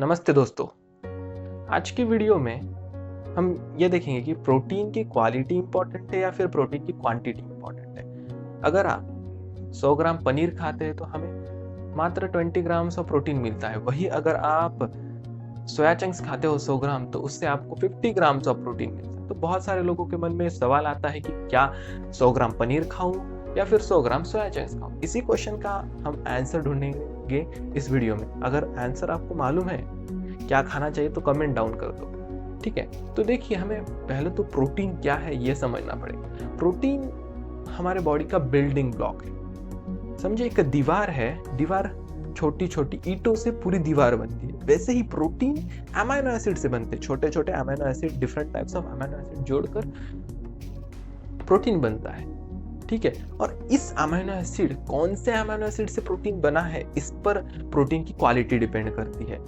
नमस्ते दोस्तों। आज की वीडियो में हम ये देखेंगे कि प्रोटीन की क्वालिटी इंपॉर्टेंट है या फिर प्रोटीन की क्वांटिटी इंपॉर्टेंट है। अगर आप 100 ग्राम पनीर खाते हैं तो हमें मात्र 20 ग्राम्स ऑफ प्रोटीन मिलता है। वही अगर आप सोया चंक्स खाते हो 100 ग्राम तो उससे आपको 50 ग्राम्स ऑफ प्रोटीन मिलता है। तो बहुत सारे लोगों के मन में सवाल आता है कि क्या 100 ग्राम पनीर खाऊं या फिर 100 ग्राम सोया चंक्स खाऊं। इसी क्वेश्चन का हम आंसर ढूंढेंगे इस वीडियो में। अगर आंसर आपको मालूम है क्या खाना चाहिए तो कमेंट डाउन कर दो, ठीक है। तो देखिए, हमें पहले तो प्रोटीन क्या है ये समझना पड़ेगा। प्रोटीन हमारे बॉडी का बिल्डिंग ब्लॉक है। समझे, एक दीवार है, दीवार छोटी छोटी ईंटों से पूरी दीवार बनती है, वैसे ही प्रोटीन अमीनो एसिड से बनते हैं। छोटे छोटे amino acid, different types of amino acid जोड़कर प्रोटीन बनता है, ठीक है। और इस अमीनो एसिड, कौन से अमीनो एसिड से प्रोटीन बना है, इस पर प्रोटीन की क्वालिटी डिपेंड करती है।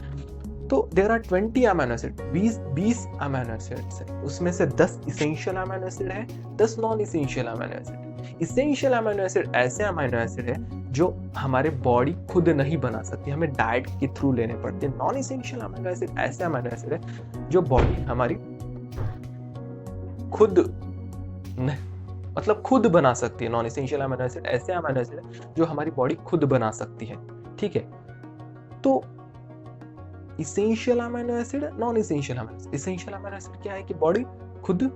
तो there are 20 amino acid, 20 amino acids है। उसमें से 10 इसेंशियल अमीनो एसिड है, 10 non essential amino acid. Essential amino acid ऐसे अमीनो एसिड है जो हमारे बॉडी खुद नहीं बना सकती, हमें डाइट के थ्रू लेने पड़ते हैं। नॉन इसेंशियल अमीनो एसिड ऐसे अमीनो एसिड है जो बॉडी हमारी खुद बना सकती है। नॉन इसेंशियल अमीनो एसिड ऐसे अमीनो एसिड है जो हमारी बॉडी खुद बना सकती है, ठीक है। तो essential amino acid, non essential amino acid. Essential amino acid क्या है कि बॉडी खुद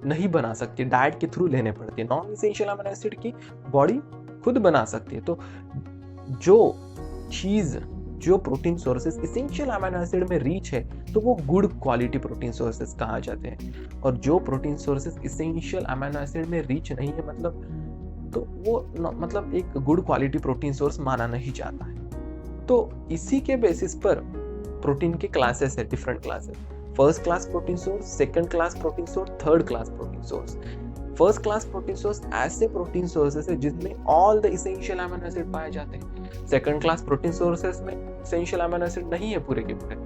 नहीं बना सकती, डाइट के थ्रू लेने पड़ती है। नॉन इसेंशियल अमीनो एसिड की बॉडी खुद बना सकती है। तो जो protein sources essential amino acid में रीच है तो वो गुड क्वालिटी प्रोटीन सोर्सेस कहा जाते हैं। और जो protein sources essential amino acid में रीच नहीं है तो वो एक गुड क्वालिटी प्रोटीन सोर्स माना नहीं जाता है। तो इसी के बेसिस पर प्रोटीन के क्लासेस है, different classes. First class protein source, second class protein source, third class protein source. First class protein source ऐसे प्रोटीन सोर्सेस है जिसमें all the essential amino acid पाए जाते हैं। सेकंड क्लास प्रोटीन सोर्सेस में essential amino acid नहीं है पूरे के पूरे।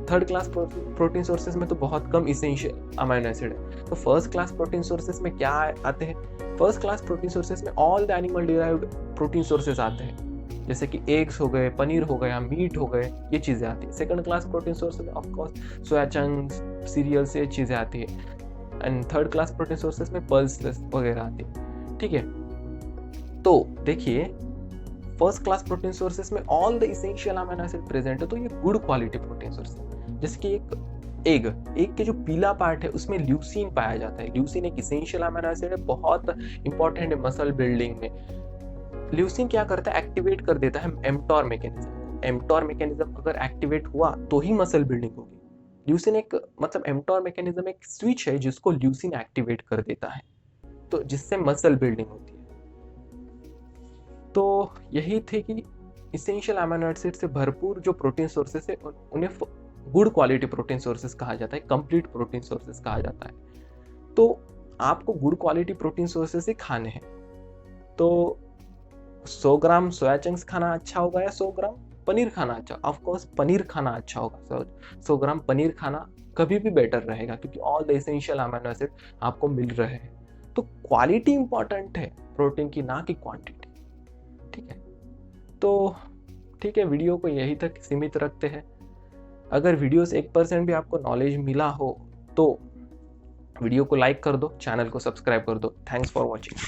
थर्ड क्लास प्रोटीन सोर्सेस में तो बहुत कम इसेंशियल अमीनो एसिड है। तो फर्स्ट क्लास प्रोटीन सोर्सेस में क्या आते हैं? फर्स्ट क्लास प्रोटीन सोर्सेस में all the animal derived protein sources आते हैं, जैसे कि एग्स हो गए, पनीर हो गया, मीट हो गए, ये चीजें आती है। सेकंड क्लास प्रोटीन सोर्स में of course soya chunks, serial से चीजें आती है। And third class protein sources में पल्सेस वगैरह आती है, ठीक है। तो देखिए, फर्स्ट क्लास प्रोटीन सोर्सेस में all the essential amino acid present है, तो ये गुड क्वालिटी प्रोटीन सोर्स है। जैसे कि एक एग के जो पीला पार्ट है उसमें ल्यूसीन पाया जाता है। ल्यूसीन एक इसेंशियल अमीनो एसिड है, बहुत इंपॉर्टेंट है मसल बिल्डिंग में। ल्यूसीन क्या करता है? एक्टिवेट कर देता है एम्प्टोर मैकेनिज्म। एम्प्टोर मैकेनिज्म अगर एक्टिवेट हुआ तो ही मसल बिल्डिंग होगी। ल्यूसीन एम्प्टोर मैकेनिज्म एक स्विच है जिसको ल्यूसीन एक्टिवेट कर देता है, तो जिससे मसल बिल्डिंग होती है। तो यही थे कि इसेंशियल अमीनो एसिड से भरपूर जो प्रोटीन सोर्सेस है उन्हें गुड क्वालिटी प्रोटीन सोर्सेस कहा जाता है, कंप्लीट प्रोटीन सोर्सेस कहा जाता है। तो आपको गुड क्वालिटी प्रोटीन सोर्सेस ही खाने हैं। तो 100 ग्राम सोया चंक्स खाना अच्छा होगा या 100 ग्राम पनीर खाना अच्छा? ऑफ कोर्स पनीर खाना अच्छा होगा। 100 ग्राम पनीर खाना कभी भी बेटर रहेगा क्योंकि all the essential amino acid आपको मिल रहे हैं। तो क्वालिटी इंपॉर्टेंट है प्रोटीन की, ना कि क्वांटिटी, ठीक है। तो ठीक है, वीडियो को यही तक सीमित रखते हैं। अगर वीडियो से 1% भी आपको नॉलेज मिला हो तो वीडियो को लाइक कर दो, चैनल को सब्सक्राइब कर दो। Thanks for watching.